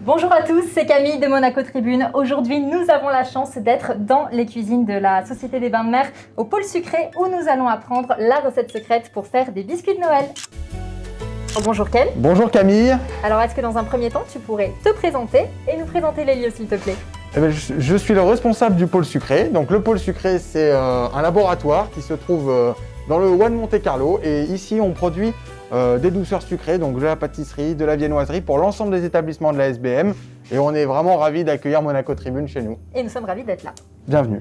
Bonjour à tous, c'est Camille de Monaco Tribune. Aujourd'hui, nous avons la chance d'être dans les cuisines de la Société des Bains de Mer au pôle sucré où nous allons apprendre la recette secrète pour faire des biscuits de Noël. Bonjour Ken. Bonjour Camille. Alors est-ce que dans un premier temps, tu pourrais te présenter et nous présenter les lieux s'il te plaît? Je suis le responsable du pôle sucré. Donc le pôle sucré, c'est un laboratoire qui se trouve dans le One Monte Carlo. Et ici, on produit des douceurs sucrées, donc de la pâtisserie, de la viennoiserie pour l'ensemble des établissements de la SBM. Et on est vraiment ravis d'accueillir Monaco Tribune chez nous. Et nous sommes ravis d'être là. Bienvenue.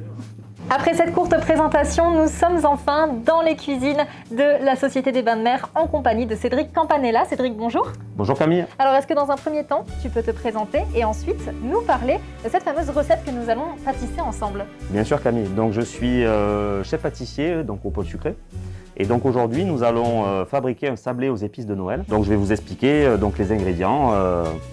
Après cette courte présentation, nous sommes enfin dans les cuisines de la Société des Bains de Mer en compagnie de Cédric Campanella. Cédric, bonjour. Bonjour Camille. Alors, est-ce que dans un premier temps, tu peux te présenter et ensuite nous parler de cette fameuse recette que nous allons pâtisser ensemble? Bien sûr Camille. Donc je suis chef pâtissier donc au pôle sucré. Et donc aujourd'hui, nous allons fabriquer un sablé aux épices de Noël. Donc je vais vous expliquer donc les ingrédients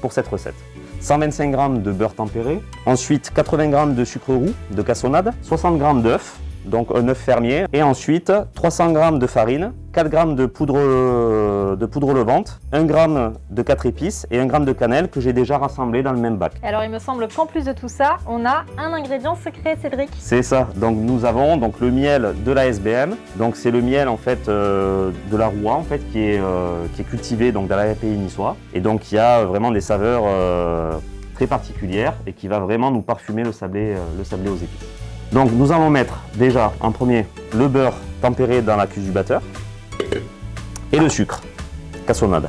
pour cette recette. 125 g de beurre tempéré, ensuite 80 g de sucre roux de cassonade, 60 g d'œufs, donc un œuf fermier, et ensuite 300 g de farine, 4 g de poudre levante, 1 g de 4 épices et 1 g de cannelle que j'ai déjà rassemblé dans le même bac. Alors il me semble qu'en plus de tout ça, on a un ingrédient secret, Cédric. C'est ça, donc nous avons donc le miel de la SBM, donc c'est le miel en fait de la Roua en fait qui est cultivé donc dans la pays niçois et donc il y a vraiment des saveurs très particulières et qui va vraiment nous parfumer le sablé aux épices. Donc nous allons mettre déjà en premier le beurre tempéré dans la cuve du batteur et le sucre, cassonade.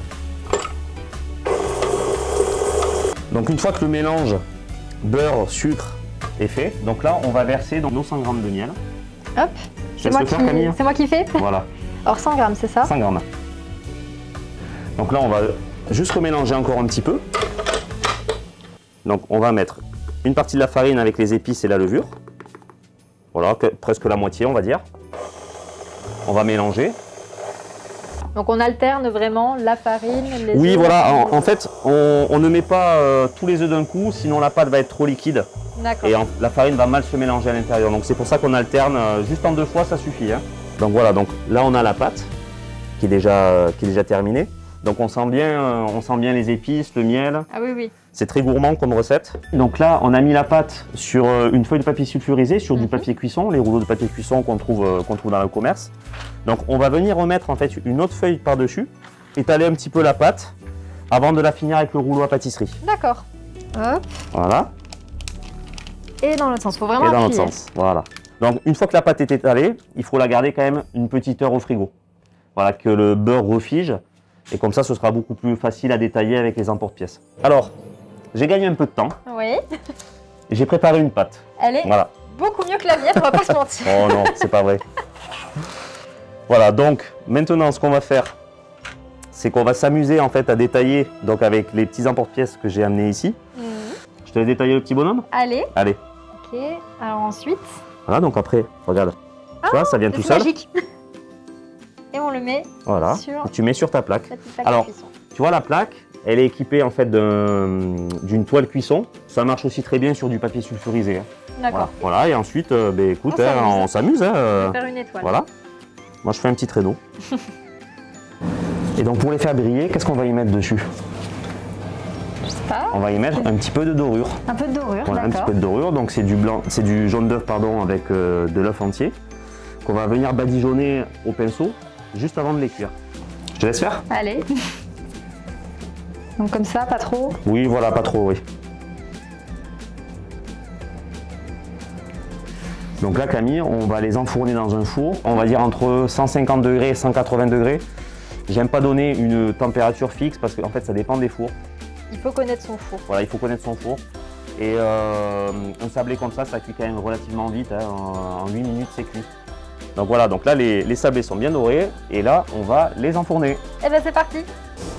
Donc une fois que le mélange beurre-sucre est fait, donc là on va verser dans nos 100 g de miel. Hop, c'est moi qui fais. Voilà. Alors 100 g, c'est ça? 100 g. Donc là on va juste remélanger encore un petit peu. Donc on va mettre une partie de la farine avec les épices et la levure. Voilà, presque la moitié on va dire. On va mélanger. Donc on alterne vraiment la farine, les Oui œufs, voilà, en fait on ne met pas tous les œufs d'un coup, sinon la pâte va être trop liquide. D'accord. Et la farine va mal se mélanger à l'intérieur. Donc c'est pour ça qu'on alterne juste en 2 fois, ça suffit. Hein. Donc voilà, donc là on a la pâte qui est déjà terminée. Donc on sent bien les épices, le miel. Ah oui, oui. C'est très gourmand comme recette. Donc là, on a mis la pâte sur une feuille de papier sulfurisé, sur du papier cuisson, les rouleaux de papier cuisson qu'on trouve dans le commerce. Donc on va venir remettre en fait une autre feuille par-dessus, étaler un petit peu la pâte avant de la finir avec le rouleau à pâtisserie. D'accord. Hop. Voilà. Et dans l'autre sens, il faut vraiment appuyer. Et dans appuyer. l'autre sens, voilà. Donc une fois que la pâte est étalée, il faut la garder quand même une petite heure au frigo. Voilà, que le beurre refige. Et comme ça, ce sera beaucoup plus facile à détailler avec les emporte-pièces. Alors, j'ai gagné un peu de temps. Oui. J'ai préparé une pâte. Elle est beaucoup mieux que la mienne, on va pas se mentir. Oh non, c'est pas vrai. Voilà, donc maintenant, ce qu'on va faire, c'est qu'on va s'amuser en fait à détailler donc avec les petits emporte-pièces que j'ai amenés ici. Je te laisse détailler le petit bonhomme. Allez. Allez. Ok, alors ensuite. Voilà, donc après, regarde. Tu vois, ça vient tout seul. Magique. Et on le met et tu mets sur ta plaque. Alors, tu vois la plaque, elle est équipée en fait d'une toile cuisson. Ça marche aussi très bien sur du papier sulfurisé. Hein. D'accord. Voilà, et ensuite, écoute, on s'amuse. On va faire une étoile. Voilà. Moi, je fais un petit traîneau. Et donc, pour les faire briller, qu'est-ce qu'on va y mettre dessus? Je sais pas. On va y mettre un petit peu de dorure. Un peu de dorure, voilà, un petit d'accord. peu de dorure. Donc, c'est du jaune d'œuf, pardon, avec de l'œuf entier qu'on va venir badigeonner au pinceau juste avant de les cuire. Je te laisse faire? Allez. Donc comme ça, pas trop? Oui, voilà, pas trop, oui. Donc là, Camille, on va les enfourner dans un four, on va dire entre 150 degrés et 180 degrés. J'aime pas donner une température fixe parce qu'en fait, ça dépend des fours. Il faut connaître son four. Voilà, il faut connaître son four. Et un sablé comme ça cuit quand même relativement vite, hein, en 8 minutes, c'est cuit. Donc voilà, donc là les sablés sont bien dorés et là on va les enfourner. Et ben c'est parti.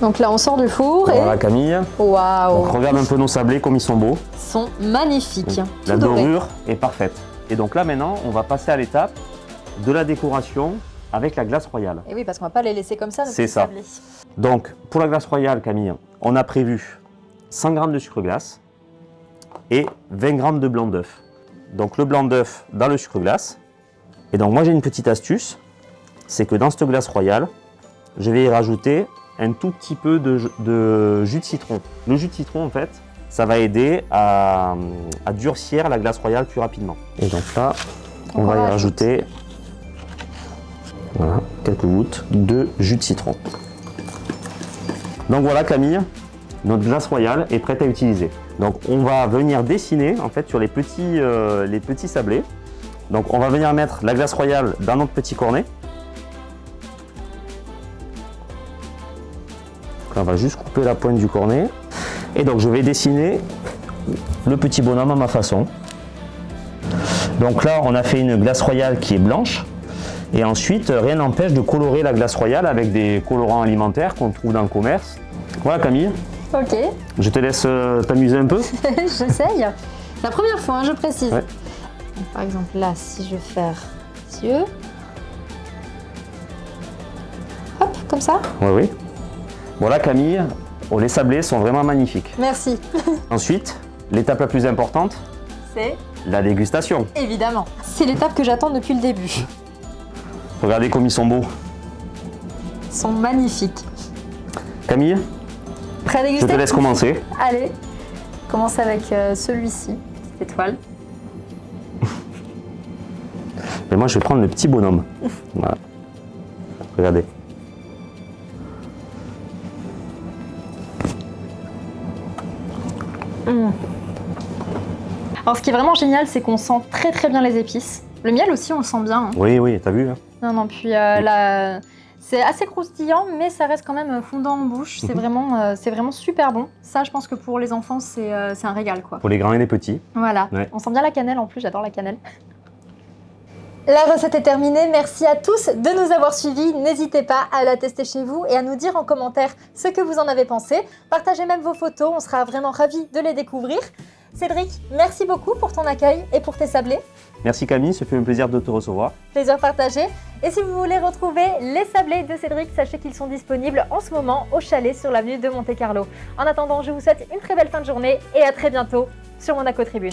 Donc là on sort du four et... Voilà Camille. Waouh. Donc regarde un peu nos sablés comme ils sont beaux. Ils sont magnifiques. Donc, la dorure est parfaite. Et donc là maintenant on va passer à l'étape de la décoration avec la glace royale. Et oui, parce qu'on va pas les laisser comme ça. C'est ça. Sablés. Donc pour la glace royale Camille, on a prévu 100 g de sucre glace et 20 g de blanc d'œuf. Donc le blanc d'œuf dans le sucre glace. Et donc moi j'ai une petite astuce, c'est que dans cette glace royale, je vais y rajouter un tout petit peu de jus de citron. Le jus de citron en fait, ça va aider à durcir la glace royale plus rapidement. Et donc là, on va y rajouter voilà, quelques gouttes de jus de citron. Donc voilà Camille, notre glace royale est prête à utiliser. Donc on va venir dessiner en fait sur les petits sablés. Donc on va venir mettre la glace royale dans notre petit cornet. On va juste couper la pointe du cornet. Et donc je vais dessiner le petit bonhomme à ma façon. Donc là on a fait une glace royale qui est blanche. Et ensuite rien n'empêche de colorer la glace royale avec des colorants alimentaires qu'on trouve dans le commerce. Voilà Camille. Ok. Je te laisse t'amuser un peu. J'essaye. La première fois, hein, je précise. Ouais. Donc, par exemple là, si je veux faire les yeux. Hop, comme ça. Oui, oui. Voilà Camille, oh, les sablés sont vraiment magnifiques. Merci. Ensuite, l'étape la plus importante, C'est la dégustation. évidemment. C'est l'étape que j'attends depuis le début. Regardez comme ils sont beaux. Ils sont magnifiques. Camille, Prêt à je déguster? te laisse commencer. Allez, commence avec celui-ci, petite étoile. Mais moi, je vais prendre le petit bonhomme. Voilà. Regardez. Alors ce qui est vraiment génial, c'est qu'on sent très très bien les épices. Le miel aussi, on le sent bien. Hein. Oui, oui, t'as vu hein. Non, non, puis c'est assez croustillant, mais ça reste quand même fondant en bouche. C'est vraiment super bon. Ça, je pense que pour les enfants, c'est un régal, quoi. Pour les grands et les petits. Voilà, Ouais. on sent bien la cannelle en plus, j'adore la cannelle. La recette est terminée, merci à tous de nous avoir suivis. N'hésitez pas à la tester chez vous et à nous dire en commentaire ce que vous en avez pensé. Partagez même vos photos, on sera vraiment ravis de les découvrir. Cédric, merci beaucoup pour ton accueil et pour tes sablés. Merci Camille, ce fut un plaisir de te recevoir. Plaisir partagé. Et si vous voulez retrouver les sablés de Cédric, sachez qu'ils sont disponibles en ce moment au chalet sur l'avenue de Monte-Carlo. En attendant, je vous souhaite une très belle fin de journée et à très bientôt sur Monaco Tribune.